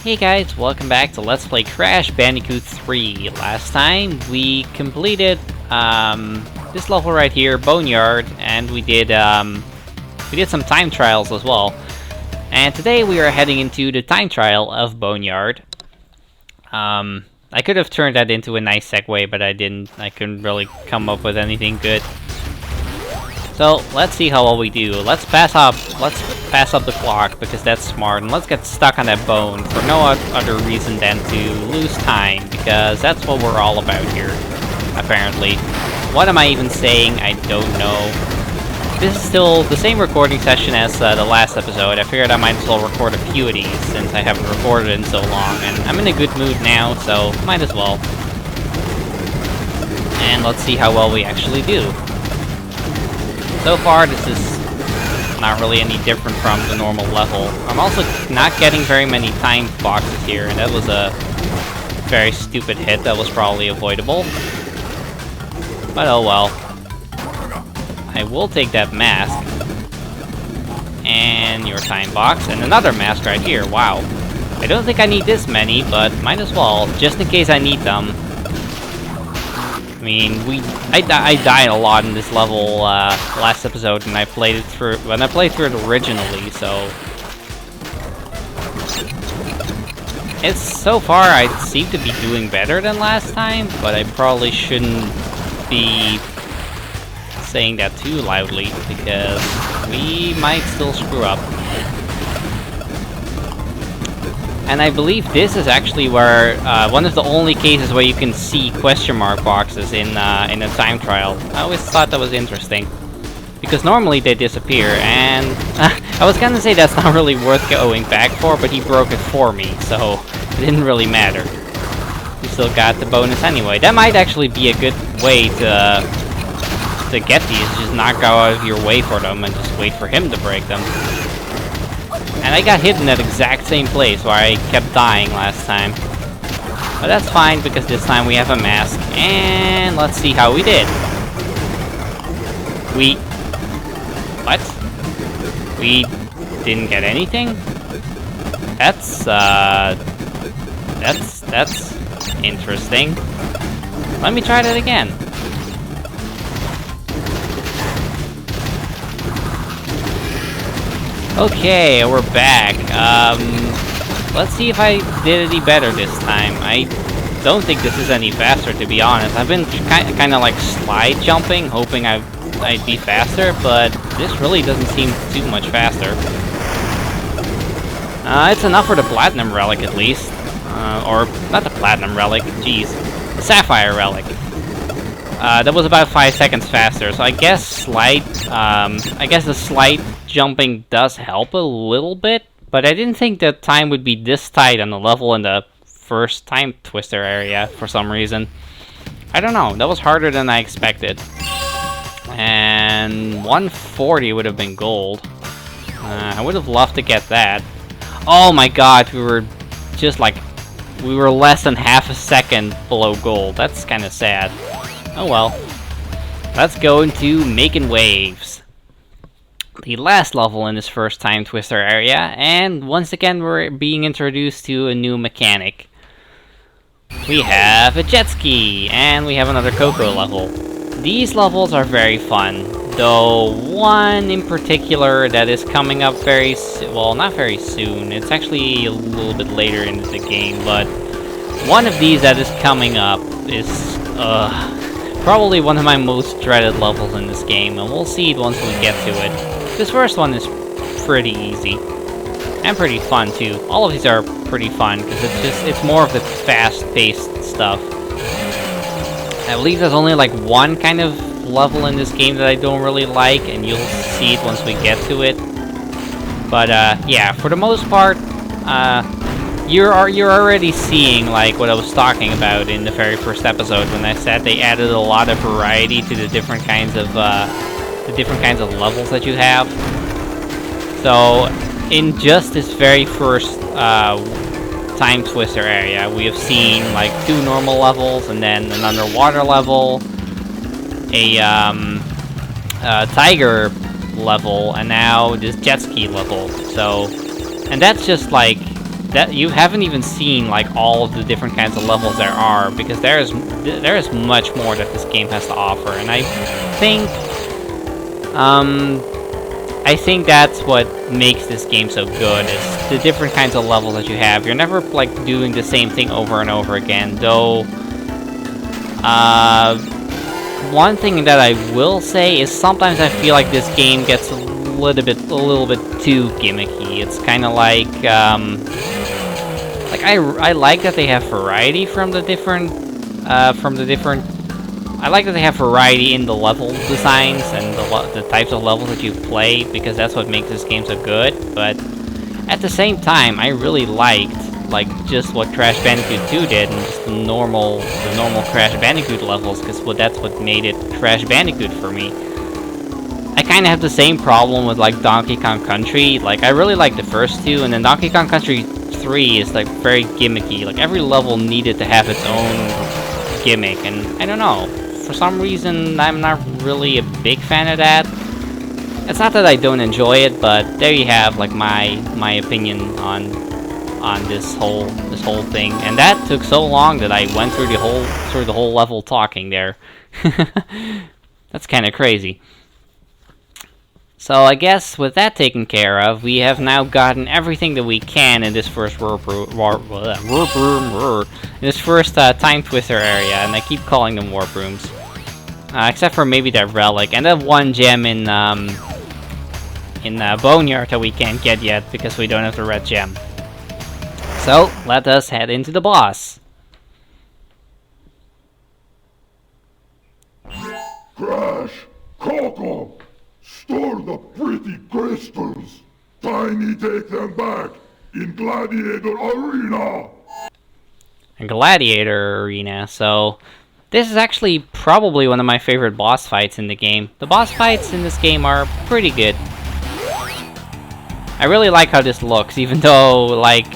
Hey guys, welcome back to Let's Play Crash Bandicoot 3. Last time we completed this level right here, Boneyard, and we did some time trials as well. And today we are heading into the time trial of Boneyard. I could have turned that into a nice segue, but I didn't. I couldn't really come up with anything good. So let's see how well we do. Let's pass up the clock because that's smart, and let's get stuck on that bone for no other reason than to lose time, because that's what we're all about here, apparently. What am I even saying? I don't know. This is still the same recording session as the last episode. I figured I might as well record a few of these since I haven't recorded in so long, and I'm in a good mood now, so might as well. And let's see how well we actually do. So far, this is not really any different from the normal level. I'm also not getting very many time boxes here, and that was a very stupid hit that was probably avoidable. But oh well. I will take that mask. And your time box, and another mask right here, wow. I don't think I need this many, but might as well, just in case I need them. I mean, I died a lot in this level last episode when I played it through it originally, so it's so far I seem to be doing better than last time, but I probably shouldn't be saying that too loudly because we might still screw up. And I believe this is actually where one of the only cases where you can see question mark boxes in a time trial. I always thought that was interesting, because normally they disappear, and I was gonna say that's not really worth going back for, but he broke it for me, so it didn't really matter. We still got the bonus anyway. That might actually be a good way to get these. Just not go out of your way for them and just wait for him to break them. And I got hit in that exact same place where I kept dying last time. But that's fine, because this time we have a mask. And let's see how we did. What? We didn't get anything? That's interesting. Let me try that again. Okay, we're back. Let's see if I did any better this time. I don't think this is any faster, to be honest. I've been kind of like slide jumping, hoping I'd be faster, but this really doesn't seem too much faster. It's enough for the Platinum Relic, at least. Or, not the Platinum Relic, jeez. The Sapphire Relic. That was about 5 seconds faster, so I guess the slide jumping does help a little bit, but I didn't think the time would be this tight on the level in the first time twister area for some reason. I don't know, that was harder than I expected. And 140 would have been gold. I would have loved to get that. Oh my god, we were less than half a second below gold. That's kind of sad. Oh well. Let's go into Making Waves. The last level in this first time twister area, and once again we're being introduced to a new mechanic. We have a jet ski, and we have another Coco level. These levels are very fun, though one in particular that is coming up well, not very soon, it's actually a little bit later into the game, but one of these that is coming up is probably one of my most dreaded levels in this game, and we'll see it once we get to it. This first one is pretty easy, and pretty fun too. All of these are pretty fun, because it's more of the fast-paced stuff. I believe there's only like one kind of level in this game that I don't really like, and you'll see it once we get to it. But yeah, for the most part, you're already seeing like what I was talking about in the very first episode when I said they added a lot of variety to the different kinds of levels that you have. So in just this very first time twister area, we have seen like 2 normal levels, and then an underwater level, a tiger level, and now this jet ski level. So, and that's just like that you haven't even seen like all of the different kinds of levels there are, because there is much more that this game has to offer, and think I think that's what makes this game so good, is the different kinds of levels that you have. You're never like doing the same thing over and over again, though. One thing that I will say is sometimes I feel like this game gets a little bit too gimmicky. It's kind of like I like that they have variety from the different I like that they have variety in the level designs and the types of levels that you play, because that's what makes this game so good. But at the same time, I really liked like just what Crash Bandicoot 2 did, and just the normal Crash Bandicoot levels, because that's what made it Crash Bandicoot for me. I kind of have the same problem with like Donkey Kong Country. Like I really like the first two, and then Donkey Kong Country 3 is like very gimmicky. Like every level needed to have its own gimmick, and I don't know. For some reason, I'm not really a big fan of that. It's not that I don't enjoy it, but there you have like my opinion on this whole thing. And that took so long that I went through the whole level talking there. That's kind of crazy. So I guess with that taken care of, we have now gotten everything that we can in this first time twister area, and I keep calling them warp rooms. Except for maybe that relic and that one gem in Boneyard that we can't get yet because we don't have the red gem. So let us head into the boss. Crash! Coco! Store the pretty crystals! Tiny, take them back! In Gladiator Arena! A Gladiator Arena, so this is actually probably one of my favorite boss fights in the game. The boss fights in this game are pretty good. I really like how this looks, even though, like,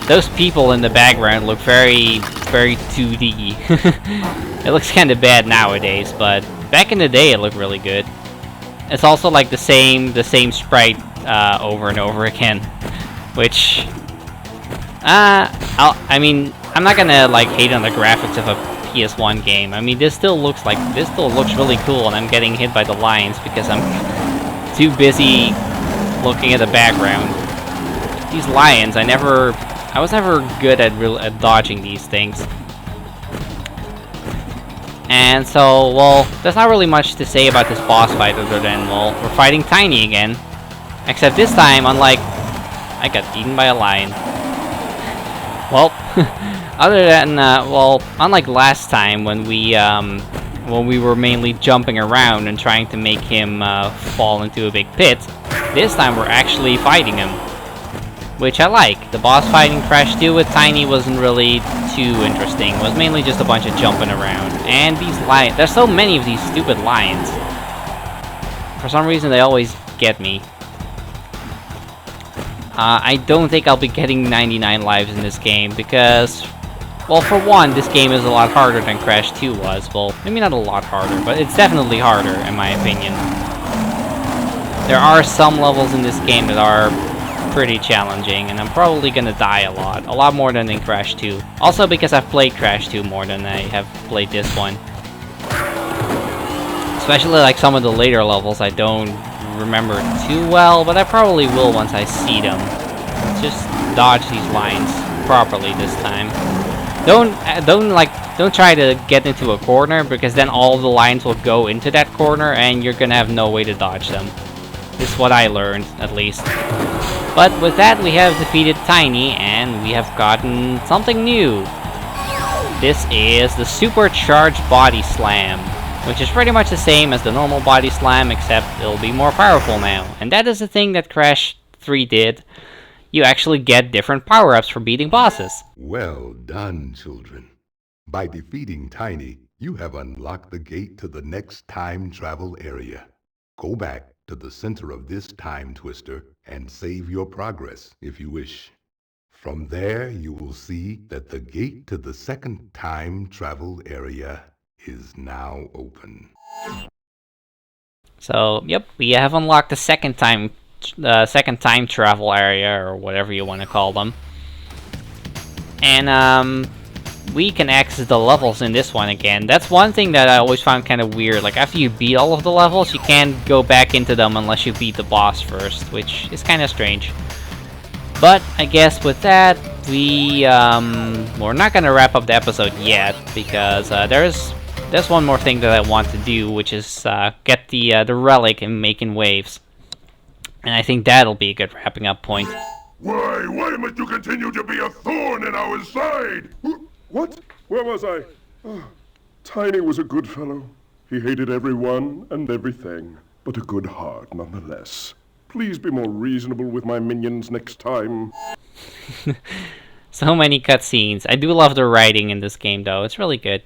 those people in the background look very 2D. It looks kind of bad nowadays, but back in the day it looked really good. It's also like the same sprite over and over again, which I mean, I'm not gonna like hate on the graphics of a PS1 game. I mean, this still looks really cool, and I'm getting hit by the lions because I'm too busy looking at the background. These lions, I was never good at dodging these things. And so, well, there's not really much to say about this boss fight other than, well, we're fighting Tiny again. Except this time, unlike, I got eaten by a lion. Well, other than, well, unlike last time when we were mainly jumping around and trying to make him fall into a big pit, this time we're actually fighting him, which I like. The boss fight in Crash 2 with Tiny wasn't really too interesting. It was mainly just a bunch of jumping around. And these lions, there's so many of these stupid lions. For some reason they always get me. I don't think I'll be getting 99 lives in this game because, well, for one, this game is a lot harder than Crash 2 was. Well, maybe not a lot harder, but it's definitely harder, in my opinion. There are some levels in this game that are pretty challenging, and I'm probably gonna die a lot more than in Crash 2. Also because I've played Crash 2 more than I have played this one. Especially like some of the later levels I don't remember too well, but I probably will once I see them. Just dodge these lines properly this time. Don't try to get into a corner, because then all the lines will go into that corner and you're gonna have no way to dodge them. This is what I learned, at least. But with that, we have defeated Tiny, and we have gotten something new. This is the Supercharged Body Slam, which is pretty much the same as the normal Body Slam, except it'll be more powerful now. And that is the thing that Crash 3 did. You actually get different power-ups for beating bosses. Well done, children. By defeating Tiny, you have unlocked the gate to the next time travel area. Go back to the center of this time twister and save your progress if you wish. From there, you will see that the gate to the second time travel area is now open. So, yep, we have unlocked the second time second time travel area, or whatever you want to call them. And we can access the levels in this one again. That's one thing that I always found kind of weird. Like, after you beat all of the levels, you can't go back into them unless you beat the boss first, which is kind of strange. But I guess with that, we're not gonna wrap up the episode yet, because there's one more thing that I want to do, which is get the relic and making waves. And I think that'll be a good wrapping up point. Why must you continue to be a thorn in our side? What? Where was I? Oh, Tiny was a good fellow. He hated everyone and everything, but a good heart nonetheless. Please be more reasonable with my minions next time. So many cutscenes. I do love the writing in this game, though. It's really good.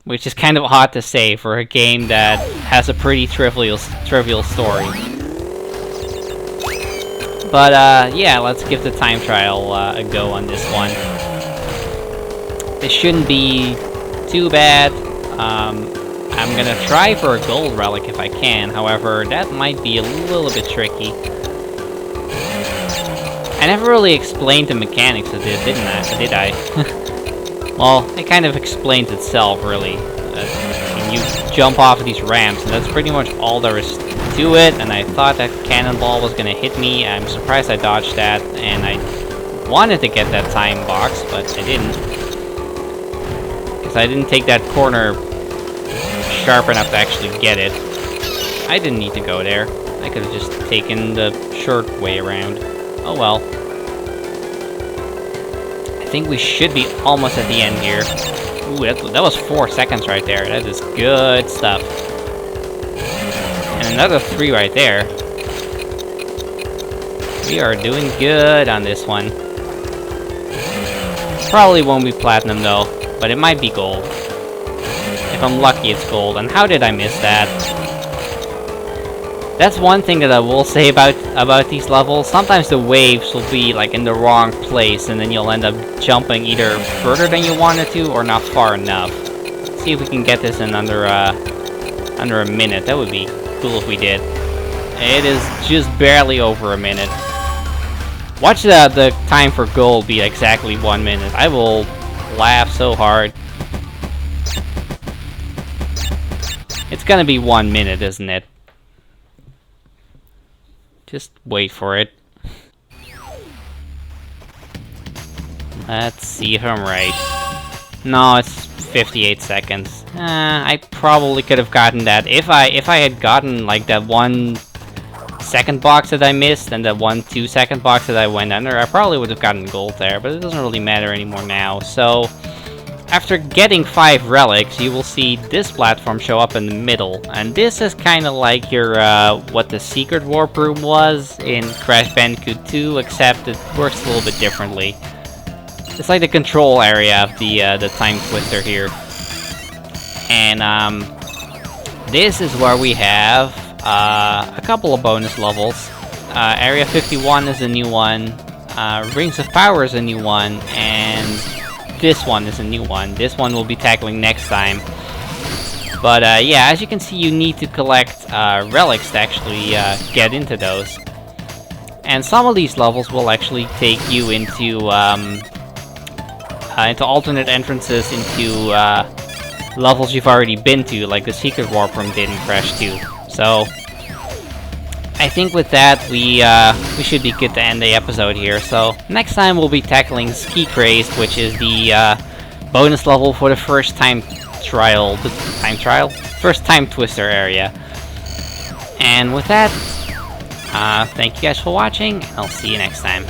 Which is kind of odd to say for a game that has a pretty trivial story. But yeah, let's give the time trial a go on this one. It shouldn't be too bad. I'm gonna try for a gold relic if I can. However, that might be a little bit tricky. I never really explained the mechanics of this, did I? Well, it kind of explains itself, really. You jump off of these ramps, and that's pretty much all there is to it, and I thought that cannonball was gonna hit me. I'm surprised I dodged that, and I wanted to get that time box, but I didn't. Because I didn't take that corner sharp enough to actually get it. I didn't need to go there. I could have just taken the short way around. Oh well. I think we should be almost at the end here. Ooh, that was 4 seconds right there. That is good stuff. And another 3 right there. We are doing good on this one. Probably won't be platinum though, but it might be gold. If I'm lucky, it's gold. And how did I miss that? That's one thing that I will say about these levels. Sometimes the waves will be like in the wrong place, and then you'll end up jumping either further than you wanted to or not far enough. Let's see if we can get this in under a minute. That would be cool if we did. It is just barely over a minute. Watch the time for gold be exactly 1 minute. I will laugh so hard. It's gonna be 1 minute, isn't it? Just wait for it. Let's see if I'm right. No, it's 58 seconds. I probably could have gotten that. If I had gotten like that 1 second box that I missed and that 1 2-second box that I went under, I probably would have gotten gold there, but it doesn't really matter anymore now. So after getting 5 relics, you will see this platform show up in the middle, and this is kind of like your what the secret warp room was in Crash Bandicoot 2, except it works a little bit differently. It's like the control area of the time twister here, and this is where we have a couple of bonus levels. Area 51 is a new one. Rings of Power is a new one, and this one is a new one. This one we'll be tackling next time. But yeah, as you can see, you need to collect relics to actually get into those. And some of these levels will actually take you into alternate entrances into levels you've already been to, like the Secret Warp Room did in Crash 2. So I think with that, we should be good to end the episode here. So next time we'll be tackling Ski Crazed, which is the bonus level for the first time trial, first time twister area. And with that, thank you guys for watching, and I'll see you next time.